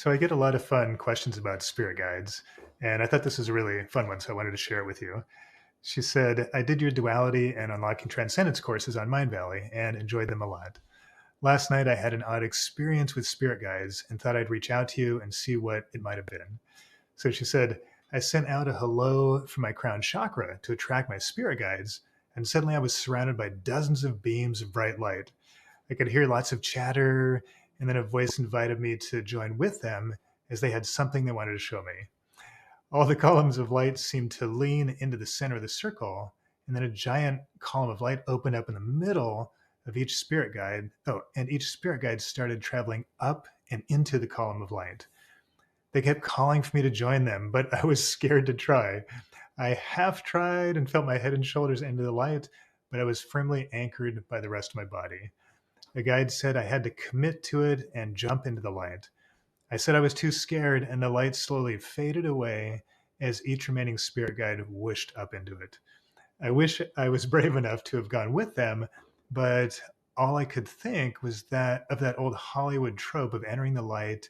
So I get a lot of fun questions about spirit guides, and I thought this was a really fun one, so I wanted to share it with you. She said, I did your duality and unlocking transcendence courses on Mind Valley and enjoyed them a lot. Last night I had an odd experience with spirit guides and thought I'd reach out to you and see what it might have been. So she said, I sent out a hello from my crown chakra to attract my spirit guides, and suddenly I was surrounded by dozens of beams of bright light. I could hear lots of chatter, and then a voice invited me to join with them as they had something they wanted to show me. All the columns of light seemed to lean into the center of the circle, and then a giant column of light opened up in the middle of each spirit guide. Oh, and each spirit guide started traveling up and into the column of light. They kept calling for me to join them, but I was scared to try. I half tried and felt my head and shoulders into the light, but I was firmly anchored by the rest of my body. The guide said I had to commit to it and jump into the light. I said I was too scared, and the light slowly faded away as each remaining spirit guide whooshed up into it. I wish I was brave enough to have gone with them, but all I could think was that of that old Hollywood trope of entering the light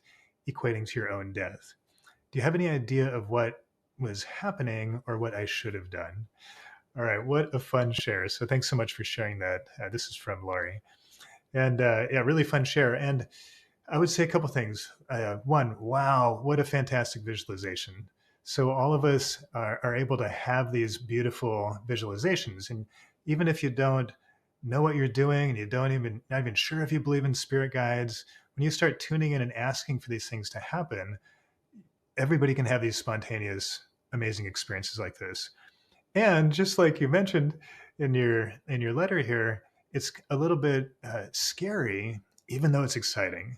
equating to your own death. Do you have any idea of what was happening or what I should have done? All right, what a fun share. So thanks so much for sharing that. This is from Laurie. And yeah, really fun share. And I would say a couple things. One, wow, what a fantastic visualization. So all of us are able to have these beautiful visualizations. And even if you don't know what you're doing and you don't even not even sure if you believe in spirit guides, when you start tuning in and asking for these things to happen, everybody can have these spontaneous, amazing experiences like this. And just like you mentioned in your letter here, it's a little bit scary, even though it's exciting,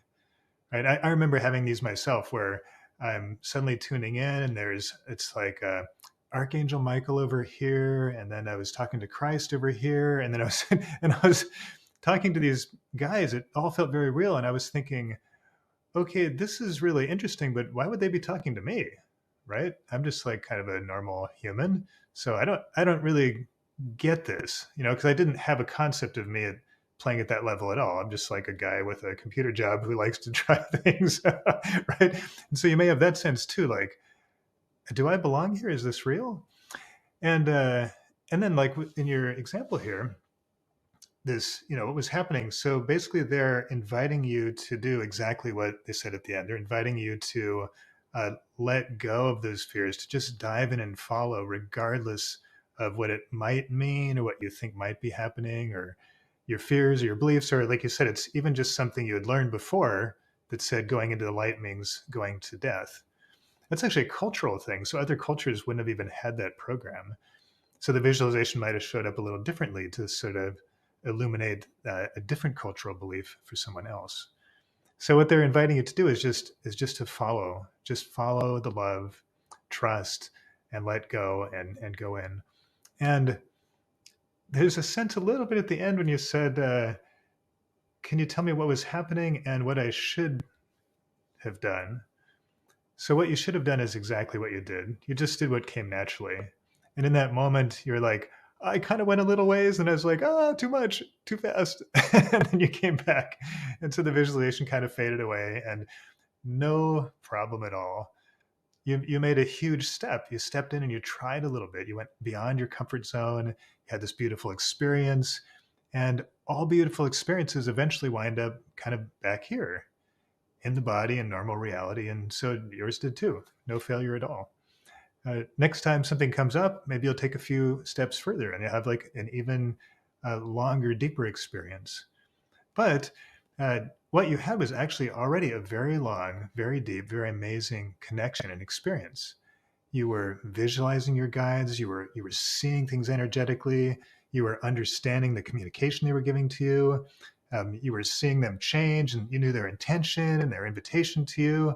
right? I remember having these myself, where I'm suddenly tuning in, and it's like Archangel Michael over here, and then I was talking to Christ over here, and then I was talking to these guys. It all felt very real, and I was thinking, okay, this is really interesting, but why would they be talking to me? Right? I'm just like kind of a normal human. So I don't really get this, because I didn't have a concept of me playing at that level at all. I'm just like a guy with a computer job who likes to try things, right? And so you may have that sense too, like, do I belong here? Is this real? And and then like in your example here, this, what was happening. So basically, they're inviting you to do exactly what they said at the end. They're inviting you to let go of those fears, to just dive in and follow, regardless of what it might mean or what you think might be happening, or your fears or your beliefs, or like you said, it's even just something you had learned before that said going into the light means going to death. That's actually a cultural thing. So other cultures wouldn't have even had that program. So the visualization might have showed up a little differently to sort of illuminate a different cultural belief for someone else. So what they're inviting you to do is just to follow, just follow the love, trust, and let go and go in. And there's a sense a little bit at the end when you said, "Can you tell me what was happening and what I should have done?" So what you should have done is exactly what you did. You just did what came naturally. And in that moment, you're like, I kind of went a little ways, and I was like, too much, too fast. And then you came back. And so the visualization kind of faded away, and no problem at all. You made a huge step. You stepped in and you tried a little bit. You went beyond your comfort zone. You had this beautiful experience. And all beautiful experiences eventually wind up kind of back here in the body and normal reality. And so yours did too. No failure at all. Next time something comes up, maybe you'll take a few steps further and you'll have like an even longer, deeper experience. But what you have is actually already a very long, very deep, very amazing connection and experience. You were visualizing your guides. You were seeing things energetically. You were understanding the communication they were giving to you. You were seeing them change, and you knew their intention and their invitation to you.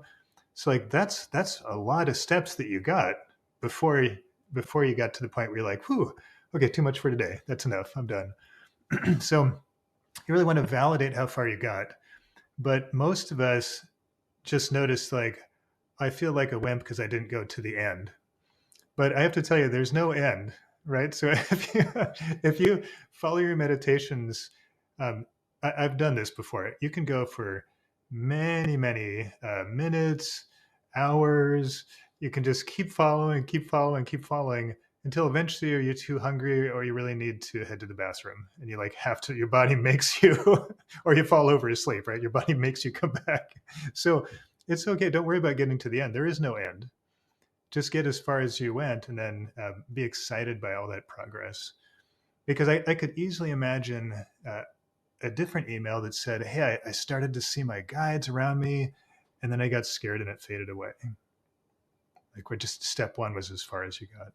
So like that's a lot of steps that you got before before you got to the point where you're like, whew, okay, too much for today. That's enough. I'm done. So you really want to validate how far you got. But most of us just notice like, I feel like a wimp because I didn't go to the end. But I have to tell you, there's no end, right? So if you follow your meditations, I've done this before. You can go for many minutes, hours. You can just keep following, keep following, keep following until eventually you're too hungry or you really need to head to the bathroom and you like have to, your body makes you, or you fall over asleep, right? Your body makes you come back. So it's okay. Don't worry about getting to the end. There is no end. Just get as far as you went and then be excited by all that progress. Because I could easily imagine a different email that said, "Hey, I started to see my guides around me, and then I got scared and it faded away." Like, where just step one was as far as you got,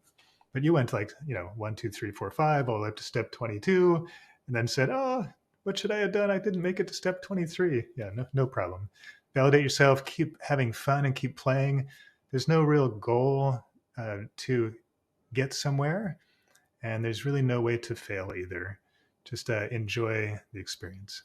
but you went like, one, two, three, four, five, all the way up to step 22, and then said, "Oh, what should I have done? I didn't make it to step 23." Yeah, no problem. Validate yourself. Keep having fun and keep playing. There's no real goal to get somewhere, and there's really no way to fail either. Just enjoy the experience.